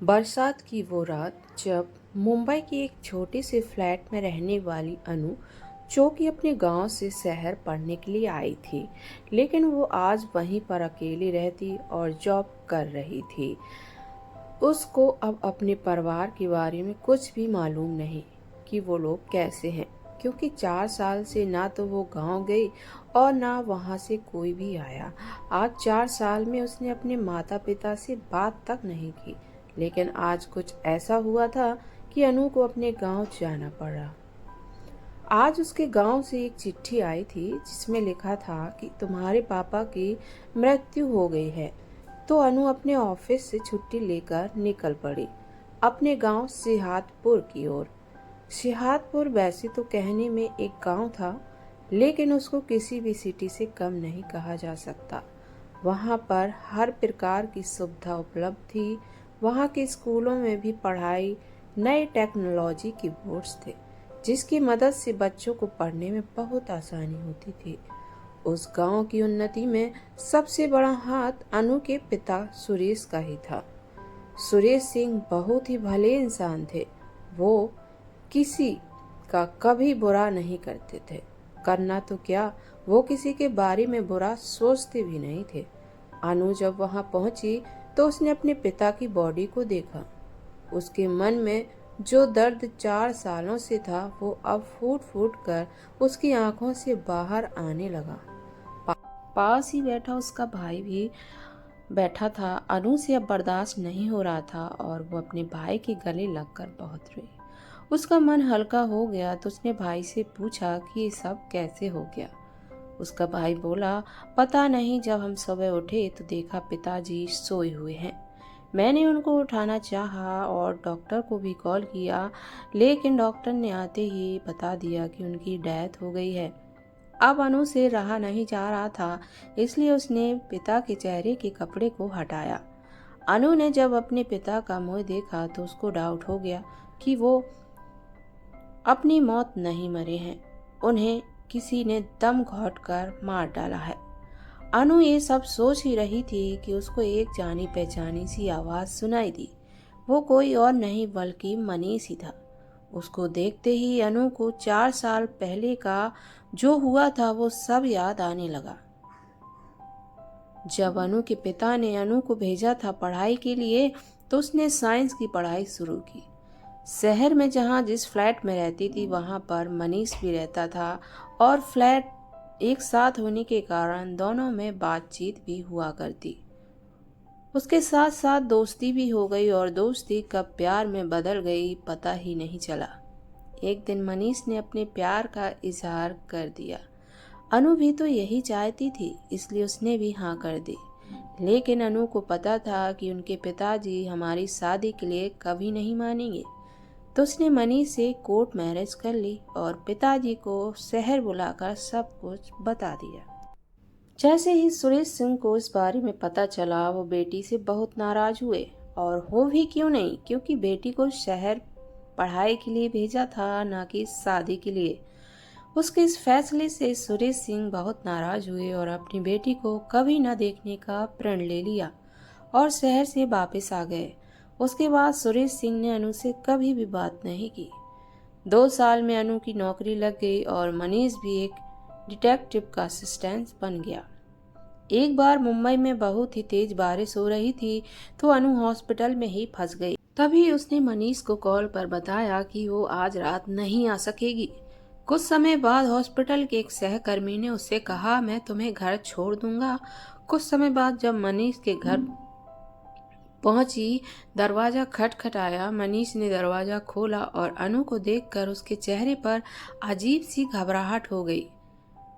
बरसात की वो रात जब मुंबई की एक छोटी सी फ्लैट में रहने वाली अनु, जो कि अपने गांव से शहर पढ़ने के लिए आई थी, लेकिन वो आज वहीं पर अकेली रहती और जॉब कर रही थी। उसको अब अपने परिवार के बारे में कुछ भी मालूम नहीं कि वो लोग कैसे हैं, क्योंकि 4 साल से ना तो वो गांव गई और ना वहां से कोई भी आया। आज 4 साल में उसने अपने माता पिता से बात तक नहीं की, लेकिन आज कुछ ऐसा हुआ था कि अनु को अपने गांव जाना पड़ा। आज उसके गांव से एक चिट्ठी आई थी जिसमें लिखा था कि तुम्हारे पापा की मृत्यु हो गई है। तो अनु अपने ऑफिस से छुट्टी लेकर निकल पड़ी अपने गांव सिहादपुर की ओर। सिहादपुर वैसे तो कहने में एक गांव था, लेकिन उसको किसी भी सिटी से कम नहीं कहा जा सकता। वहां पर हर प्रकार की सुविधा उपलब्ध थी। वहां के स्कूलों में भी पढ़ाई नए टेक्नोलॉजी की बोर्ड्स थे, जिसकी मदद से बच्चों को पढ़ने में बहुत आसानी होती थी। उस गांव की उन्नति में सबसे बड़ा हाथ अनु के पिता सुरेश का ही था। सुरेश सिंह बहुत ही भले इंसान थे। वो किसी का कभी बुरा नहीं करते थे। करना तो क्या, वो किसी के बारे में बुरा सोचते भी नहीं थे। अनु जब वहां पहुंची तो उसने अपने पिता की बॉडी को देखा। उसके मन में जो दर्द 4 सालों से था, वो अब फूट फूट कर उसकी आंखों से बाहर आने लगा। पास ही बैठा उसका भाई भी बैठा था। अनु से अब बर्दाश्त नहीं हो रहा था और वो अपने भाई के गले लगकर बहुत रोई। उसका मन हल्का हो गया तो उसने भाई से पूछा कि ये सब कैसे हो गया। उसका भाई बोला, पता नहीं, जब हम सुबह उठे तो देखा पिताजी सोए हुए हैं। मैंने उनको उठाना चाहा और डॉक्टर को भी कॉल किया, लेकिन डॉक्टर ने आते ही बता दिया कि उनकी डेथ हो गई है। अब अनु से रहा नहीं जा रहा था, इसलिए उसने पिता के चेहरे के कपड़े को हटाया। अनु ने जब अपने पिता का मुंह देखा तो उसको डाउट हो गया कि वो अपनी मौत नहीं मरे हैं, उन्हें किसी ने दम घोट कर मार डाला है। अनु ये सब सोच ही रही थी कि उसको एक जानी पहचानी सी आवाज सुनाई दी। वो कोई और नहीं बल्कि मनीष ही था। उसको देखते ही अनु को 4 साल पहले का जो हुआ था वो सब याद आने लगा। जब अनु के पिता ने अनु को भेजा था पढ़ाई के लिए, तो उसने साइंस की पढ़ाई शुरू की। शहर में जहाँ जिस फ्लैट में रहती थी वहां पर मनीष भी रहता था और फ्लैट एक साथ होने के कारण दोनों में बातचीत भी हुआ करती। उसके साथ साथ दोस्ती भी हो गई और दोस्ती कब प्यार में बदल गई पता ही नहीं चला। एक दिन मनीष ने अपने प्यार का इजहार कर दिया। अनु भी तो यही चाहती थी, इसलिए उसने भी हाँ कर दी। लेकिन अनु को पता था कि उनके पिताजी हमारी शादी के लिए कभी नहीं मानेंगे, तो उसने मनीष से कोर्ट मैरिज कर ली और पिताजी को शहर बुलाकर सब कुछ बता दिया। जैसे ही सुरेश सिंह को इस बारे में पता चला, वो बेटी से बहुत नाराज हुए। और हो भी क्यों नहीं, क्योंकि बेटी को शहर पढ़ाई के लिए भेजा था, ना कि शादी के लिए। उसके इस फैसले से सुरेश सिंह बहुत नाराज हुए और अपनी बेटी को कभी न देखने का प्रण ले लिया और शहर से वापस आ गए। उसके बाद सुरेश सिंह ने अनु से कभी भी बात नहीं की। 2 साल में अनु की नौकरी लग गई और मनीष भी एक डिटेक्टिव का असिस्टेंट बन गया। एक बार मुंबई में बहुत ही तेज बारिश हो रही थी, तो अनु हॉस्पिटल में ही फंस गई। तभी उसने मनीष को कॉल पर बताया कि वो आज रात नहीं आ सकेगी। कुछ समय बाद हॉस्पिटल के एक सहकर्मी ने उससे कहा, मैं तुम्हें घर छोड़ दूंगा। कुछ समय बाद जब मनीष के घर पहुंची, दरवाजा खटखटाया। मनीष ने दरवाजा खोला और अनु को देखकर उसके चेहरे पर अजीब सी घबराहट हो गई।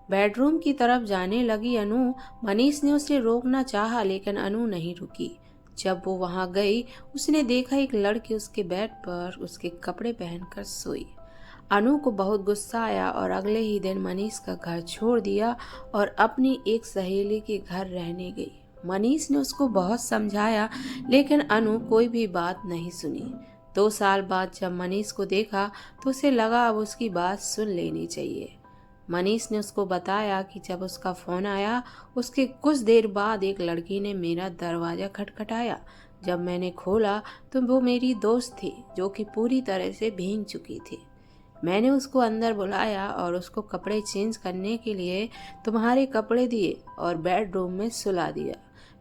बेडरूम की तरफ जाने लगी अनु। मनीष ने उसे रोकना चाहा, लेकिन अनु नहीं रुकी। जब वो वहां गई, उसने देखा एक लड़की उसके बेड पर उसके कपड़े पहनकर सोई। अनु को बहुत गुस्सा आया और अगले ही दिन मनीष का घर छोड़ दिया और अपनी एक सहेली के घर रहने गई। मनीष ने उसको बहुत समझाया, लेकिन अनु कोई भी बात नहीं सुनी। 2 साल बाद जब मनीष को देखा तो उसे लगा अब उसकी बात सुन लेनी चाहिए। मनीष ने उसको बताया कि जब उसका फोन आया, उसके कुछ देर बाद एक लड़की ने मेरा दरवाजा खटखटाया। जब मैंने खोला तो वो मेरी दोस्त थी जो कि पूरी तरह से भीग चुकी थी। मैंने उसको अंदर बुलाया और उसको कपड़े चेंज करने के लिए तुम्हारे कपड़े दिए और बेडरूम में सुला दिया।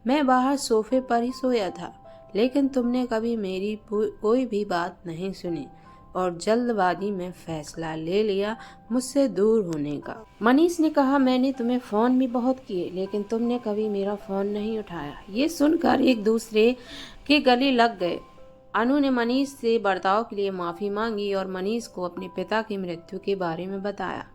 मैं बाहर सोफे पर ही सोया था, लेकिन तुमने कभी मेरी कोई भी बात नहीं सुनी और जल्दबाजी में फैसला ले लिया मुझसे दूर होने का। मनीष ने कहा, मैंने तुम्हें फ़ोन भी बहुत किए, लेकिन तुमने कभी मेरा फ़ोन नहीं उठाया। ये सुनकर एक दूसरे के गले लग गए। अनु ने मनीष से बर्ताव के लिए माफ़ी मांगी और मनीष को अपने पिता की मृत्यु के बारे में बताया।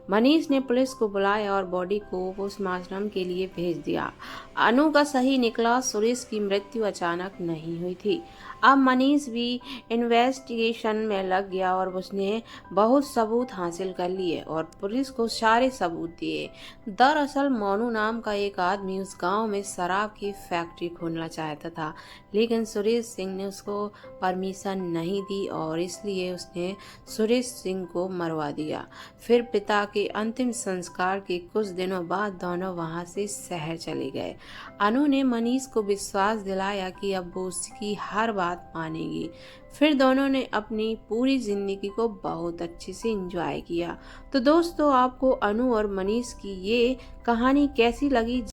मनीष ने पुलिस को बुलाया और बॉडी को पोस्टमार्टम के लिए भेज दिया। अनु का सही निकला, सुरेश की मृत्यु अचानक नहीं हुई थी। अब मनीष भी इन्वेस्टिगेशन में लग गया और उसने बहुत सबूत हासिल कर लिए और पुलिस को सारे सबूत दिए। दरअसल मोनू नाम का एक आदमी उस गांव में शराब की फैक्ट्री खोलना चाहता था, लेकिन सुरेश सिंह ने उसको परमिशन नहीं दी और इसलिए उसने सुरेश सिंह को मरवा दिया। फिर पिता के अंतिम संस्कार के कुछ दिनों बाद दोनों वहां से शहर चले गए। अनु ने मनीष को विश्वास दिलाया कि अब वो उसकी हर बात मानेगी। फिर दोनों ने अपनी पूरी जिंदगी को बहुत अच्छे से एंजॉय किया। तो दोस्तों, आपको अनु और मनीष की ये कहानी कैसी लगी?